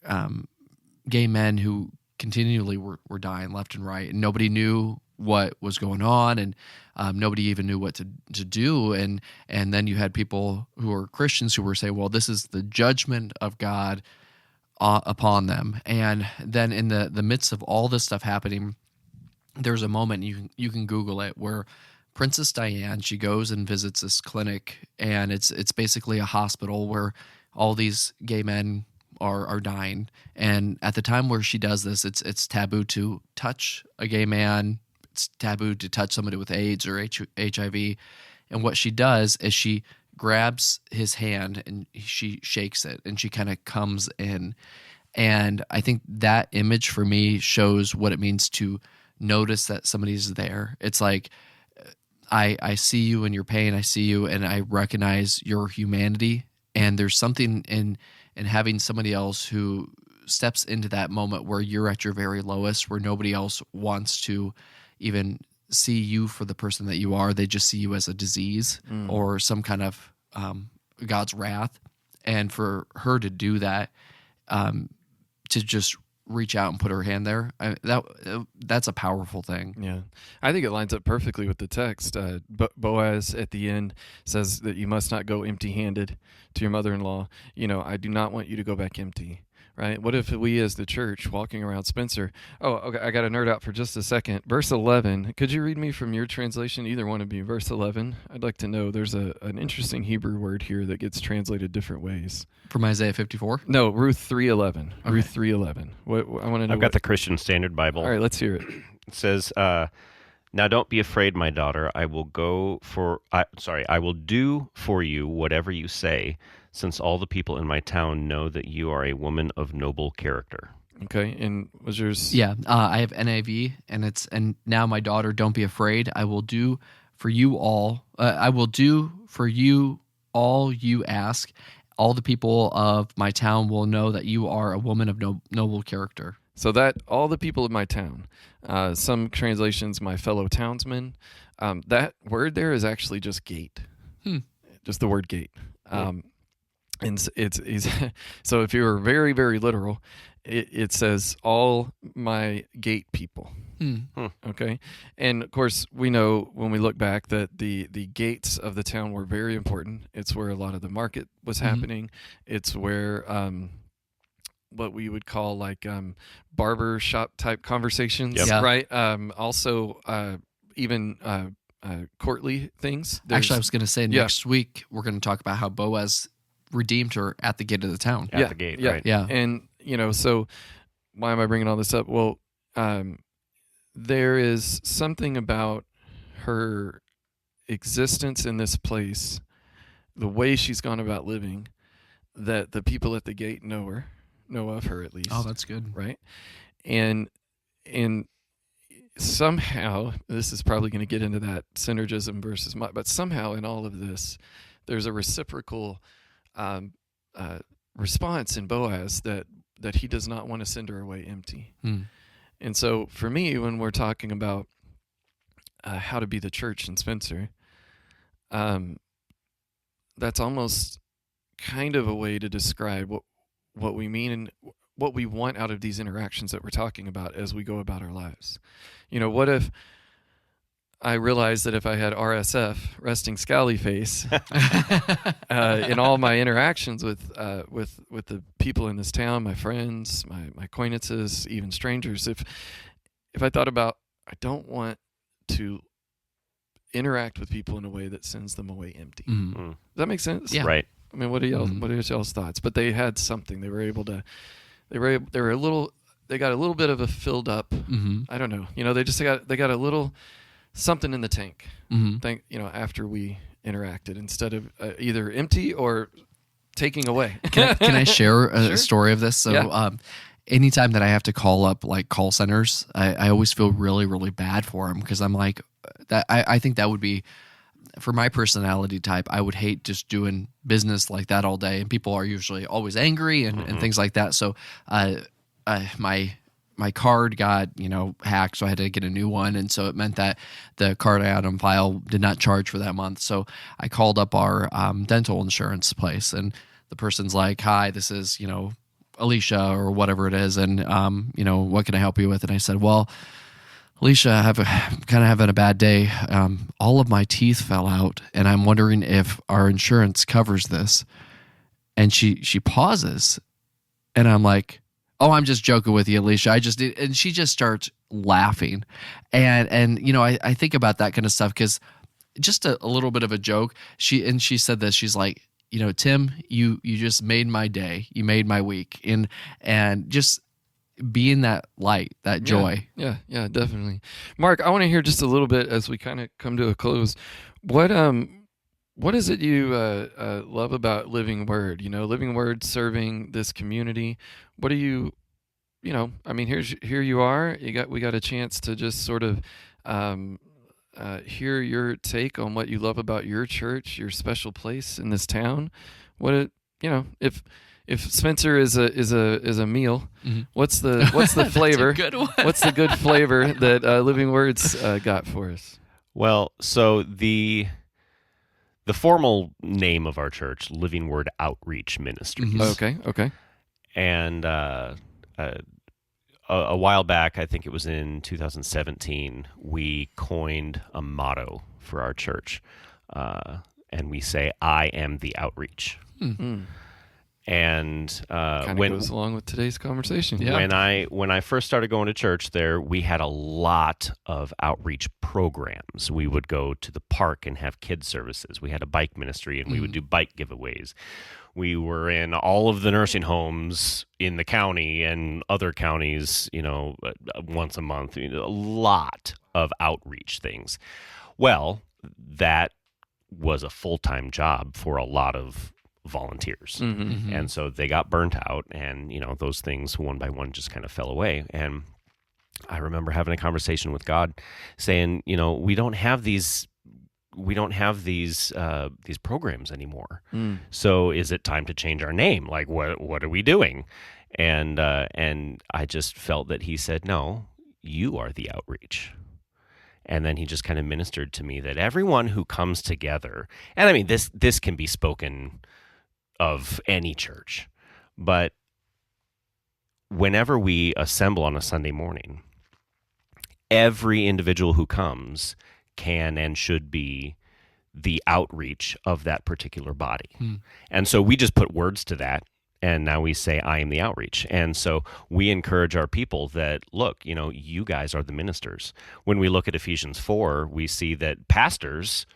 Speaker 2: gay men who continually were dying left and right. And nobody knew what was going on, and nobody even knew what to do. And then you had people who were Christians who were saying, well, this is the judgment of God upon them. And then in the midst of all this stuff happening, there's a moment, you can Google it, where Princess Diane, she goes and visits this clinic, and it's basically a hospital where all these gay men are dying. And at the time where she does this, it's taboo to touch a gay man. It's taboo to touch somebody with AIDS or HIV. And what she does is she grabs his hand and she shakes it, and she kind of comes in. And I think that image for me shows what it means to notice that somebody's there. It's like, I see you in your pain. I see you, and I recognize your humanity. And there's something in having somebody else who steps into that moment where you're at your very lowest, where nobody else wants to even see you for the person that you are. They just see you as a disease or some kind of God's wrath. And for her to do that, to just reach out and put her hand there, that's a powerful thing.
Speaker 1: Yeah, I think it lines up perfectly with the text. Boaz at the end says that you must not go empty-handed to your mother-in-law. I do not want you to go back empty. Right? What if we as the church walking around Spencer? Oh, okay, I got to nerd out for just a second. Verse 11. Could you read me from your translation? Either one of you. Verse 11. I'd like to know. There's an interesting Hebrew word here that gets translated different ways.
Speaker 2: From Isaiah 54?
Speaker 1: No, Ruth 3:11. Okay. Ruth 3:11. What I want to know.
Speaker 3: I've got the Christian Standard Bible.
Speaker 1: All right, let's hear it.
Speaker 3: It says, "Now don't be afraid, my daughter. I will do for you whatever you say, since all the people in my town know that you are a woman of noble character."
Speaker 1: Okay, and was yours?
Speaker 2: Yeah, I have NIV, and now my daughter, don't be afraid. I will do for you all. I will do for you all you ask. All the people of my town will know that you are a woman of noble character.
Speaker 1: So that all the people of my town, some translations, my fellow townsmen, that word there is actually just gate, just the word gate. And it's so if you're very, very literal, it says all my gate people. Okay, and of course we know when we look back that the gates of the town were very important. It's where a lot of the market was happening. It's where what we would call like barber shop type conversations, right? Also even courtly things.
Speaker 2: Actually, I was going to say next week we're going to talk about how Boaz redeemed her at the gate of the town.
Speaker 3: At the gate, right?
Speaker 2: Yeah.
Speaker 1: And so why am I bringing all this up? Well, there is something about her existence in this place, the way she's gone about living, that the people at the gate know of her at least.
Speaker 2: Oh, that's good.
Speaker 1: Right? And somehow, this is probably going to get into that synergism versus but somehow in all of this, there's a reciprocal response in Boaz that he does not want to send her away empty. And so for me, when we're talking about how to be the church in Spencer, that's almost kind of a way to describe what we mean what we want out of these interactions that we're talking about as we go about our lives. What if I realized that if I had RSF, resting scally face, in all my interactions with the people in this town, my friends, my acquaintances, even strangers, if I thought about, I don't want to interact with people in a way that sends them away empty.
Speaker 2: Mm-hmm.
Speaker 1: Does that make sense?
Speaker 2: Yeah.
Speaker 3: Right.
Speaker 1: I mean, what are y'all's thoughts? But they had something. They were able to. They were a little. They got a little bit of a filled up.
Speaker 2: Mm-hmm.
Speaker 1: I don't know. They got a little something in the tank.
Speaker 2: Mm-hmm.
Speaker 1: After we interacted, instead of either empty or taking away.
Speaker 2: Can I share a
Speaker 1: Sure.
Speaker 2: story of this? So,
Speaker 1: Yeah.
Speaker 2: Anytime that I have to call up like call centers, I always feel really, really bad for them because I'm like, that. I think that would be, for my personality type, I would hate just doing business like that all day, and people are usually always angry and things like that. So, my card got hacked, so I had to get a new one, and so it meant that the card I had on file did not charge for that month. So I called up our dental insurance place, and the person's like, "Hi, this is Alicia or whatever it is, and what can I help you with?" And I said, "Well, Alicia, I'm kind of having a bad day. All of my teeth fell out, and I'm wondering if our insurance covers this." And she pauses, and I'm like, "Oh, I'm just joking with you, Alicia. I just did," and she just starts laughing, and I think about that kind of stuff because just a little bit of a joke. She said this. She's like, Tim, you just made my day. You made my week, and just being that light, that joy.
Speaker 1: Yeah, definitely. Mark, I want to hear just a little bit as we kind of come to a close. What is it you love about Living Word? Living Word serving this community. What do you? I mean, here you are. We got a chance to just sort of hear your take on what you love about your church, your special place in this town. If Spencer is a meal,
Speaker 2: Mm-hmm.
Speaker 1: what's the flavor?
Speaker 2: That's a good one.
Speaker 1: What's the good flavor that Living Words got for us?
Speaker 3: Well, so the formal name of our church, Living Word Outreach Ministries.
Speaker 2: Mm-hmm.
Speaker 1: Okay.
Speaker 3: And a while back, I think it was in 2017, we coined a motto for our church, and we say, "I am the outreach."
Speaker 1: Mm-hmm.
Speaker 3: And
Speaker 1: Kind of goes along with today's conversation.
Speaker 2: Yeah.
Speaker 3: when I first started going to church there, we had a lot of outreach programs. We would go to the park and have kids services. We had a bike ministry, and we would do bike giveaways. We were in all of the nursing homes in the county and other counties, once a month. A lot of outreach things. Well, that was a full-time job for a lot of volunteers.
Speaker 1: Mm-hmm.
Speaker 3: And so they got burnt out, and those things one by one just kind of fell away. And I remember having a conversation with God saying, we don't have these programs anymore. So is it time to change our name? Like, what are we doing? And I just felt that he said, "No, you are the outreach." And then he just kind of ministered to me that everyone who comes together, and I mean, this can be spoken of any church, but whenever we assemble on a Sunday morning, every individual who comes can and should be the outreach of that particular body. And so we just put words to that, and now we say, "I am the outreach." And so we encourage our people that, look, you guys are the ministers. When we look at Ephesians 4, we see that pastors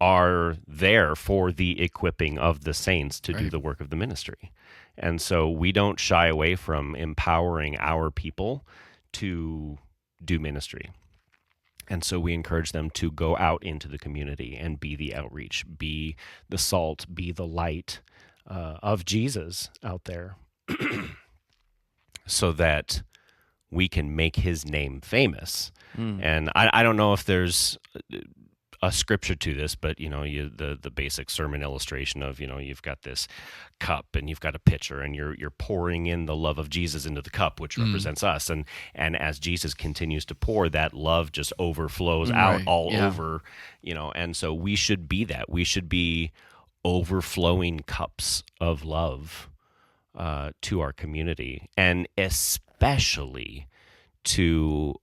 Speaker 3: are there for the equipping of the saints to do the work of the ministry. And so we don't shy away from empowering our people to do ministry. And so we encourage them to go out into the community and be the outreach, be the salt, be the light of Jesus out there so that we can make his name famous. And I don't know if there's a scripture to this, but the basic sermon illustration of you've got this cup and you've got a pitcher, and you're pouring in the love of Jesus into the cup, which represents us, and as Jesus continues to pour, that love just overflows out all over, and so we should be that. We should be overflowing cups of love to our community, and especially to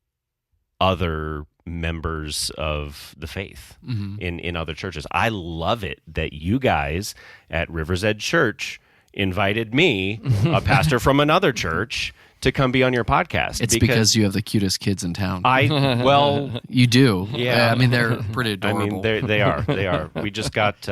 Speaker 3: other members of the faith in other churches. I love it that you guys at River's Edge Church invited me, a pastor from another church, to come be on your podcast.
Speaker 2: It's because you have the cutest kids in town.
Speaker 3: You
Speaker 2: do.
Speaker 3: Yeah.
Speaker 2: I mean, they're pretty adorable.
Speaker 3: I mean, they are. We just got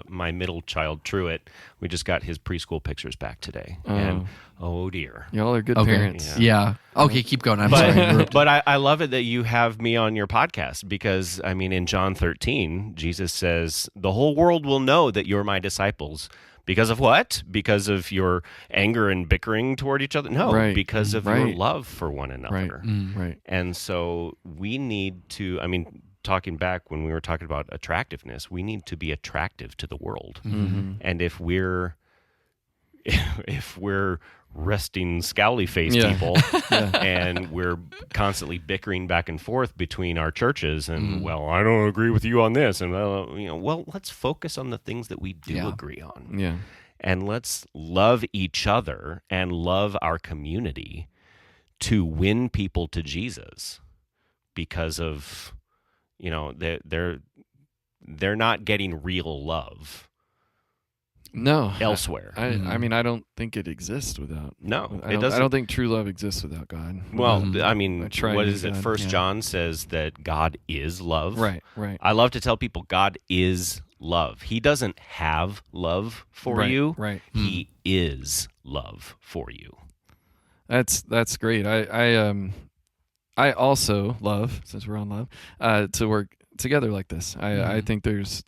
Speaker 3: my middle child, Truett. We just got his preschool pictures back today. And oh dear.
Speaker 1: Y'all are good parents.
Speaker 2: Yeah. Okay, keep going. I'm sorry.
Speaker 3: But I love it that you have me on your podcast because, I mean, in John 13, Jesus says, the whole world will know that you're my disciples. Because of what? Because of your anger and bickering toward each other? No, because of your love for one another.
Speaker 1: Right.
Speaker 3: And so we need to, I mean, talking back when we were talking about attractiveness, we need to be attractive to the world. And if we're resting scowly-faced people and we're constantly bickering back and forth between our churches and, well, I don't agree with you on this. And, well, let's focus on the things that we do agree on.
Speaker 1: Yeah.
Speaker 3: And let's love each other and love our community to win people to Jesus because of, they're not getting real love.
Speaker 1: No,
Speaker 3: elsewhere.
Speaker 1: I mean, I don't think it exists without.
Speaker 3: No,
Speaker 1: it doesn't. I don't think true love exists without God.
Speaker 3: Well, I mean, what is it?
Speaker 1: God.
Speaker 3: First John says that God is love.
Speaker 1: Right.
Speaker 3: I love to tell people God is love. He doesn't have love for you.
Speaker 1: Right.
Speaker 3: He is love for you.
Speaker 1: That's great. I also love, since we're on love, to work together like this. I think there's,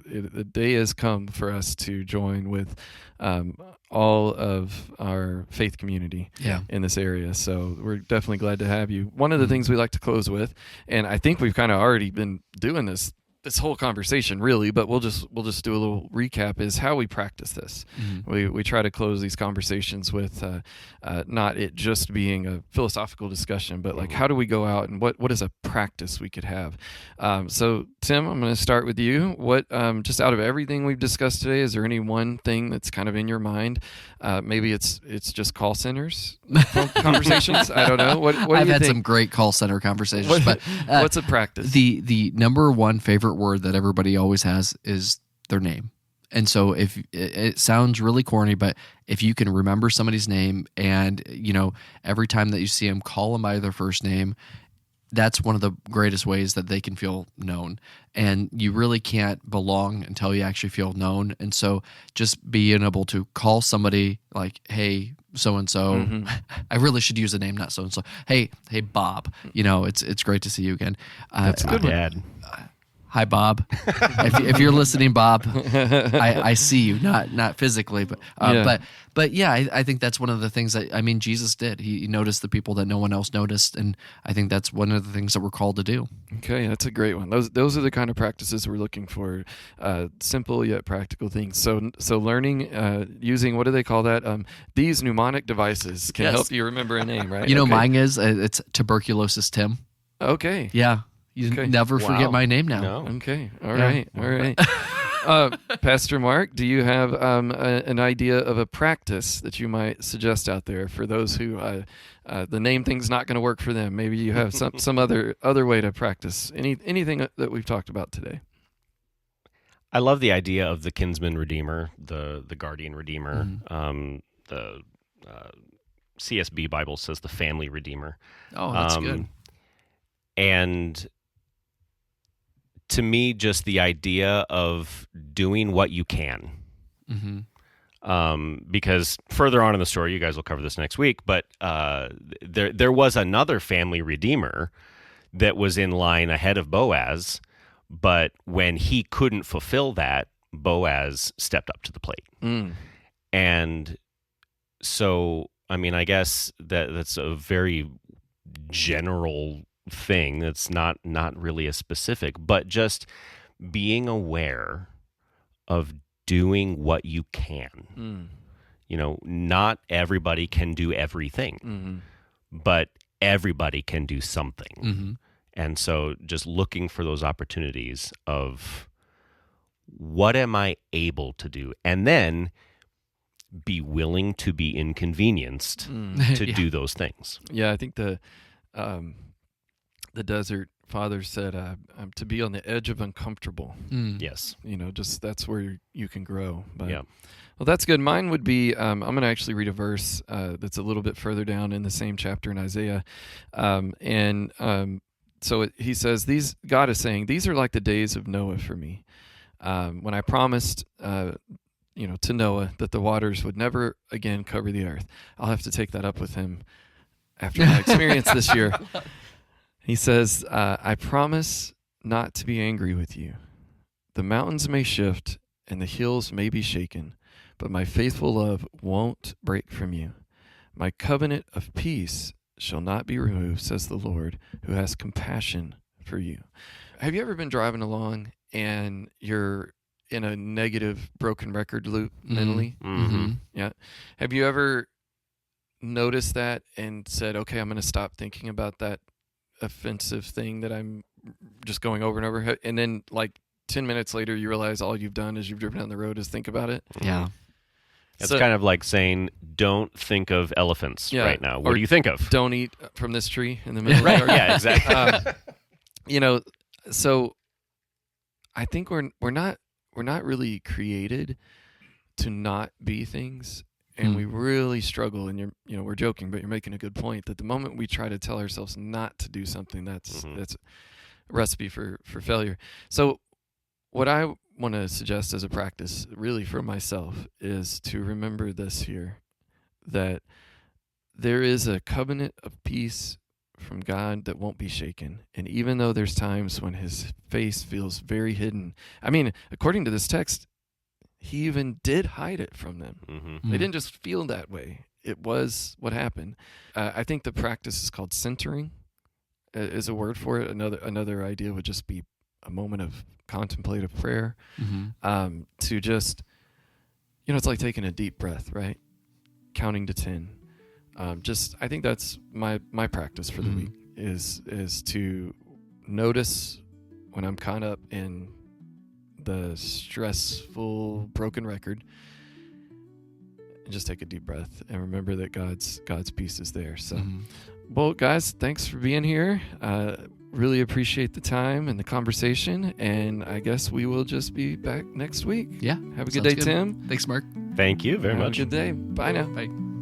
Speaker 1: the day has come for us to join with all of our faith community in this area. So we're definitely glad to have you. One of the things we like to close with, and I think we've kind of already been doing this whole conversation really, but we'll just do a little recap, is how we practice this. We try to close these conversations with not it just being a philosophical discussion, but like how do we go out and what is a practice we could have. So Tim, I'm going to start with you. What just out of everything we've discussed today, is there any one thing that's kind of in your mind? Maybe it's just call centers conversations. I don't know. What
Speaker 2: I've
Speaker 1: do you
Speaker 2: had
Speaker 1: think?
Speaker 2: Some great call center conversations, but
Speaker 1: What's a practice?
Speaker 2: The number one favorite word that everybody always has is their name. And so if it sounds really corny, but if you can remember somebody's name and, every time that you see them, call them by their first name, that's one of the greatest ways that they can feel known. And you really can't belong until you actually feel known. And so just being able to call somebody like, hey, so-and-so, I really should use a name, not so-and-so. Hey, Bob, it's great to see you again.
Speaker 3: That's a good Dad.
Speaker 2: Hi, Bob. if you're listening, Bob, I see you, not physically, but I think that's one of the things that Jesus did. He noticed the people that no one else noticed, and I think that's one of the things that we're called to do.
Speaker 1: Okay, that's a great one. Those are the kind of practices we're looking for, simple yet practical things. So learning, using, what do they call that? These mnemonic devices can help you remember a name, right?
Speaker 2: Mine is it's tuberculosis Tim.
Speaker 1: Okay.
Speaker 2: Yeah. You never forget my name now.
Speaker 3: No.
Speaker 1: Okay. All right. Pastor Mark, do you have an idea of a practice that you might suggest out there for those who the name thing's not going to work for them? Maybe you have some other way to practice anything that we've talked about today.
Speaker 3: I love the idea of the kinsman redeemer, the guardian redeemer. The CSB Bible says the family redeemer.
Speaker 2: Oh, that's good.
Speaker 3: And to me, just the idea of doing what you can. Because further on in the story, you guys will cover this next week, but there was another family redeemer that was in line ahead of Boaz, but when he couldn't fulfill that, Boaz stepped up to the plate. And so, I guess that's a very general thing that's not really a specific, but just being aware of doing what you can. Not everybody can do everything, but everybody can do something. And so just looking for those opportunities of what am I able to do? And then be willing to be inconvenienced to
Speaker 2: Yeah.
Speaker 3: do those things.
Speaker 1: Yeah, I think the desert father said to be on the edge of uncomfortable.
Speaker 3: Yes.
Speaker 1: Just that's where you can grow. But,
Speaker 3: Yeah.
Speaker 1: well, that's good. Mine would be I'm going to actually read a verse that's a little bit further down in the same chapter in Isaiah. So he says, God is saying, these are like the days of Noah for me. When I promised, to Noah that the waters would never again cover the earth. I'll have to take that up with him after my experience this year. He says, I promise not to be angry with you. The mountains may shift and the hills may be shaken, but my faithful love won't break from you. My covenant of peace shall not be removed, says the Lord, who has compassion for you. Have you ever been driving along and you're in a negative broken record loop mentally?
Speaker 3: Mm-hmm.
Speaker 1: Yeah. Have you ever noticed that and said, okay, I'm going to stop thinking about that offensive thing that I'm just going over and over, and then like 10 minutes later you realize all you've done is you've driven down the road is think about it?
Speaker 2: Yeah.
Speaker 3: It's
Speaker 1: So-
Speaker 3: kind of like saying, don't think of elephants
Speaker 1: Yeah,
Speaker 3: right now. What
Speaker 1: or
Speaker 3: do you think of?
Speaker 1: Don't eat from this tree in the middle of the
Speaker 3: Right.
Speaker 1: garden.
Speaker 3: Yeah, exactly.
Speaker 1: So I think we're not really created to not be things, and we really struggle. And we're joking, but you're making a good point that the moment we try to tell ourselves not to do something, that's a recipe for failure. So what I want to suggest as a practice, really for myself, is to remember this here, that there is a covenant of peace from God that won't be shaken. And even though there's times when his face feels very hidden, I mean, according to this text, he even did hide it from them.
Speaker 3: Mm-hmm.
Speaker 1: They didn't just feel that way. It was what happened. I think the practice is called centering, is a word for it. Another idea would just be a moment of contemplative prayer, to just, it's like taking a deep breath, right? Counting to 10. I think that's my practice for the week is to notice when I'm caught up in the stressful broken record, and just take a deep breath and remember that God's peace is there. So, well, guys, thanks for being here. Really appreciate the time and the conversation, and I guess we will just be back next week.
Speaker 2: Yeah.
Speaker 1: Have a good
Speaker 2: Sounds
Speaker 1: day, Tim.
Speaker 2: Thanks, Mark.
Speaker 3: Thank you very
Speaker 1: Have
Speaker 3: much.
Speaker 1: a good day. Bye now.
Speaker 2: Bye.